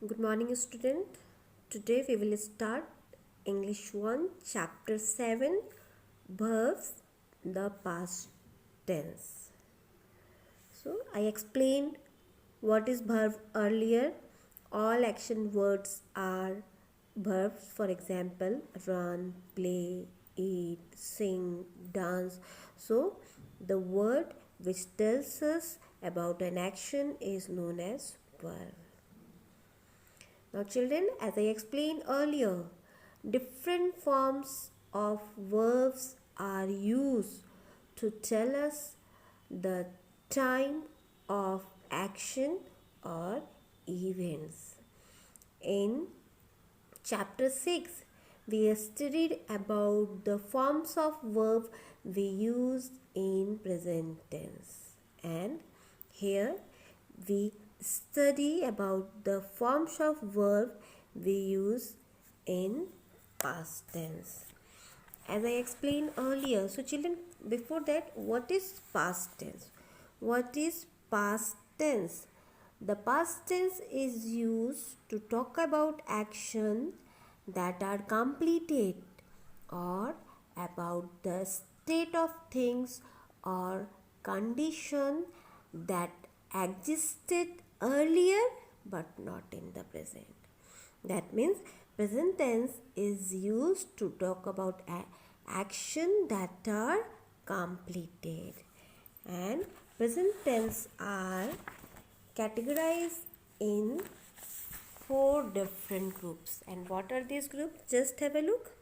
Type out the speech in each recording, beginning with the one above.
Good morning, student. Today we will start English 1, Chapter 7, Verbs, the past tense. So, I explained what is verb earlier. All action words are verbs. For example, run, play, eat, sing, dance. So, the word which tells us about an action is known as verb. Now, children, as I explained earlier, different forms of verbs are used to tell us the time of action or events. In chapter 6, we studied about the forms of verb we use in present tense, and here we study about the forms of verb we use in past tense. As I explained earlier, so children, before that, what is past tense? What is past tense? The past tense is used to talk about action that are completed or about the state of things or condition that existed earlier but not in the present. That means present tense is used to talk about action that are completed, and present tense are categorized in four different groups. And what are these groups? Just have a look.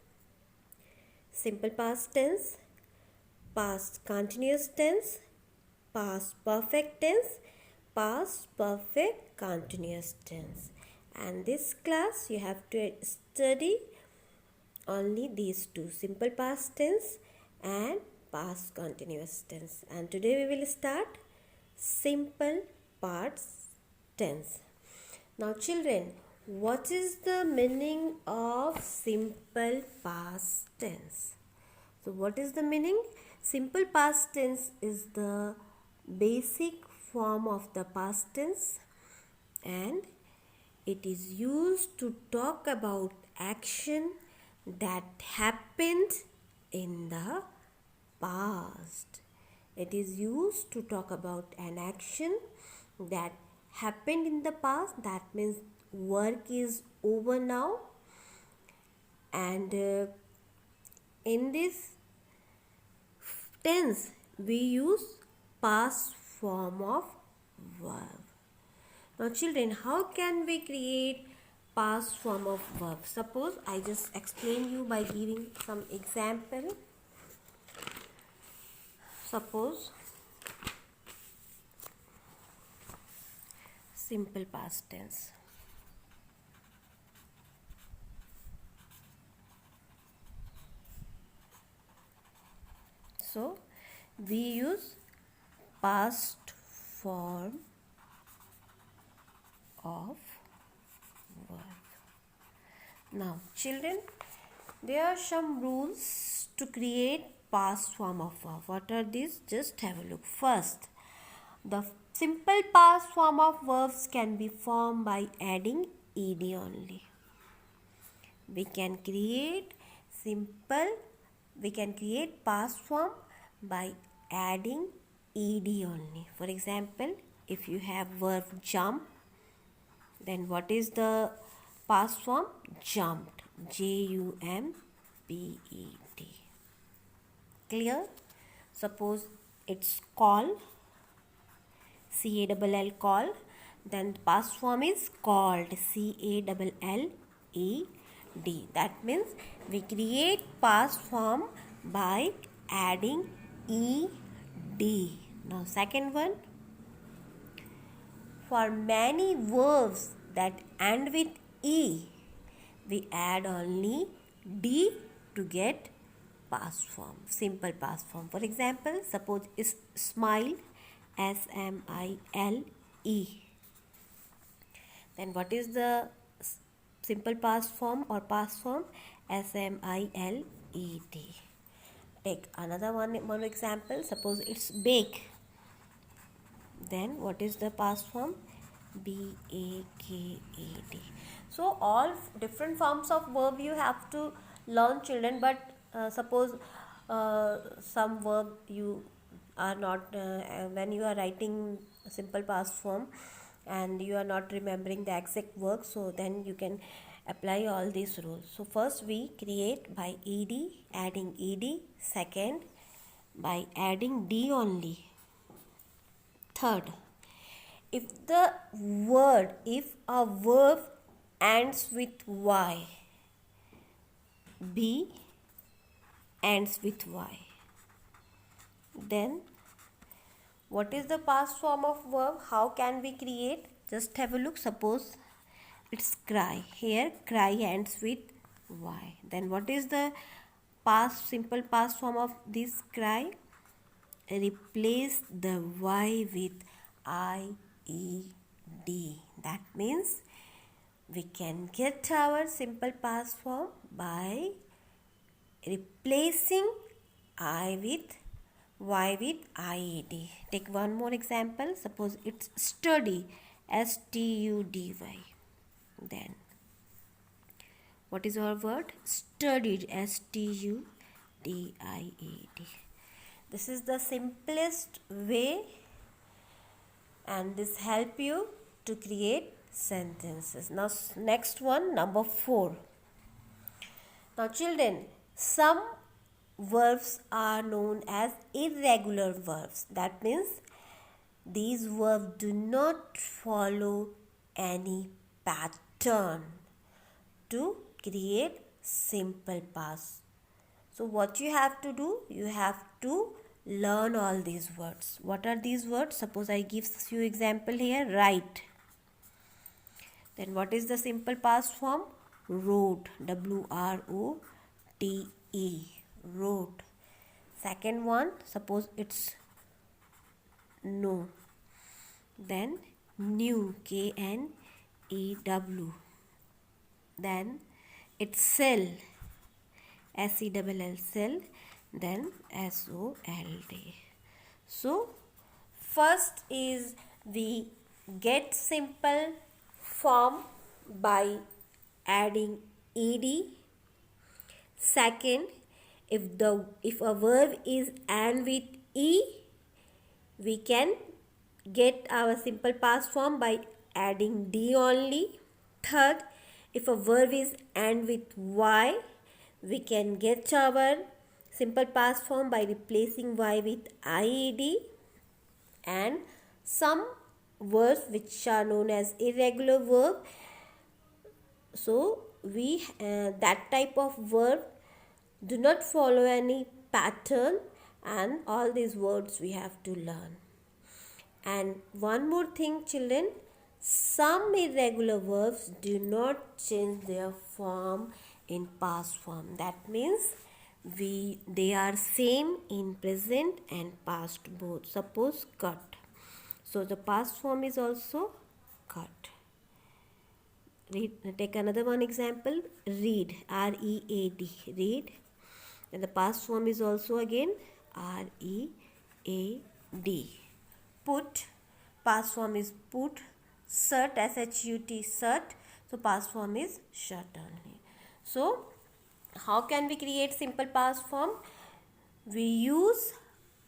Simple past tense, past continuous tense, past perfect tense, past perfect continuous tense. And this class you have to study only these two, simple past tense and past continuous tense. And today we will start simple past tense. Now children, what is the meaning of simple past tense? So what is the meaning? Simple past tense is the basic form of the past tense, and it is used to talk about action that happened in the past. It is used to talk about an action that happened in the past. That means work is over now, and in this tense we use past form of verb. Now children, how can we create past form of verb? Suppose I just explain you by giving some example. Suppose simple past tense. So we use past form of verb. Now children, there are some rules to create past form of verb. What are these? Just have a look. First, the simple past form of verbs can be formed by adding ed only. We can create past form by adding ed only. For example, if you have verb jump, then what is the past form? Jumped. J-U-M-P-E-D. Clear? Suppose it's call, C-A-L-L, call. Then the past form is called, C-A-L-L-E-D. That means we create past form by adding E-D. Now second one, for many verbs that end with E, we add only D to get past form, simple past form. For example, suppose is smile, S-M-I-L-E. Then what is the simple past form or past form? S-M-I-L-E-D. Take another one example. Suppose it's bake. Then what is the past form? B-A-K-A-D. So all different forms of verb you have to learn, children, but suppose some verb you are not, when you are writing simple past form and you are not remembering the exact work, so then you can apply all these rules. So first we create by ed, adding ed. Second, by adding d only. Third, if a verb ends with y, be ends with y, then what is the past form of verb? How can we create? Just have a look. Suppose it's cry. Here cry ends with y. Then what is the simple past form of this cry? Replace the y with I-E-D. That means we can get our simple past form by replacing I with y with I-E-D. Take one more example. Suppose it's study, S-T-U-D-Y. Then what is our word? Studied, S-T-U-D-I-E-D. This is the simplest way, and this help you to create sentences. Now next one, number 4. Now children, some verbs are known as irregular verbs. That means these verbs do not follow any pattern to create simple past. So what you have to do? You have to learn all these words. What are these words? Suppose I give few example here. Write. Then what is the simple past form? Wrote. W-R-O-T-E. Wrote. Second one, suppose it's know. Then knew. K-N-E-W. Then it's sell. S-E-L-L, sell. Then S-O-L-D. So first is we get simple form by adding ed. Second, if a verb is and with e, we can get our simple past form by adding d only. Third, if a verb is and with y, we can get our simple past form by replacing y with IED. And some verbs which are known as irregular verb, so we that type of verb do not follow any pattern, and all these words we have to learn. And one more thing, children, some irregular verbs do not change their form in past form. That means they are same in present and past both. Suppose cut. So the past form is also cut. Take another one example. Read. R-E-A-D. Read. And the past form is also again R-E-A-D. Put. Past form is put. Shut. S-H-U-T. Shut. So past form is shut only. So how can we create simple past form? We use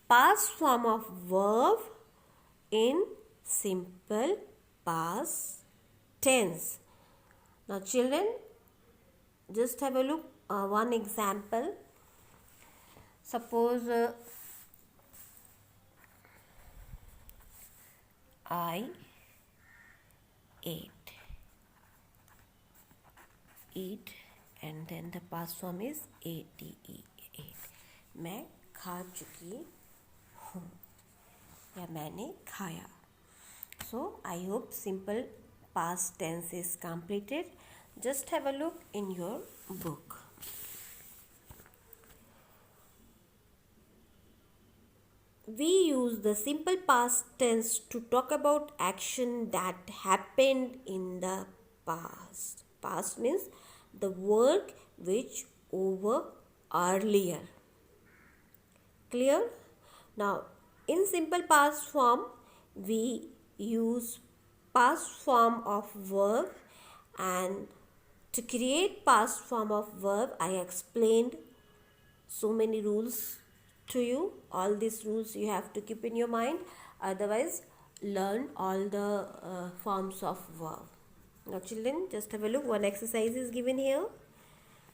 past form of verb in simple past tense. Now children, just have a look, one example. Suppose I ate. Eat, and then the past form is ate. मैं खा चुकी हूँ या मैंने खाया. So I hope simple past tense is completed. Just have a look in your book. We use the simple past tense to talk about action that happened in the past. Past means the work which over earlier. Clear? Now in simple past form we use past form of verb, and to create past form of verb I explained so many rules to you. All these rules you have to keep in your mind, otherwise learn all the forms of verb. Now children, just have a look. One exercise is given here.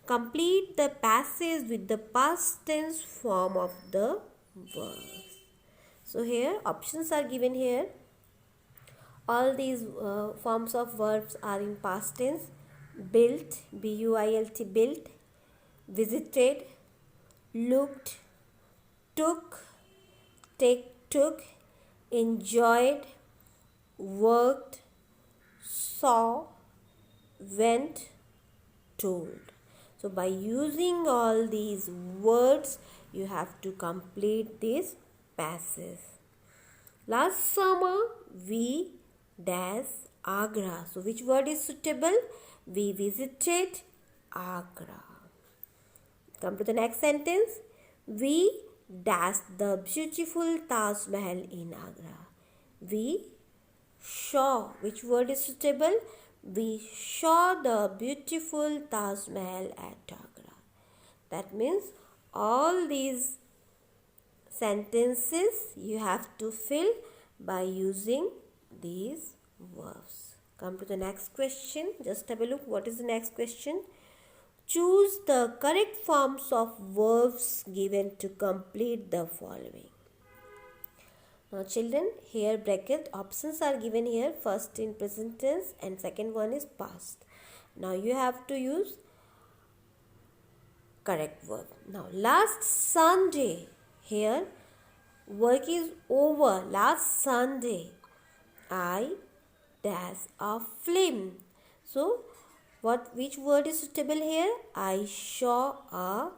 Complete the passage with the past tense form of the verb. So here options are given here. All these forms of verbs are in past tense. Built, B-U-I-L-T, built. Visited, looked, took, took, enjoyed, worked, saw, went, told. So by using all these words, you have to complete this passage. Last summer we dash Agra. So which word is suitable? We visited Agra. Come to the next sentence. We dashed the beautiful Taj Mahal in Agra. We saw. Which word is suitable? We saw the beautiful Taj Mahal at Agra. That means all these sentences you have to fill by using these verbs. Come to the next question. Just have a look. What is the next question? Choose the correct forms of verbs given to complete the following. Now children, here bracket options are given here. First in present tense and second one is past. Now you have to use correct verb. Now last Sunday, here work is over. Last Sunday I dash a film. So which word is suitable here? I saw a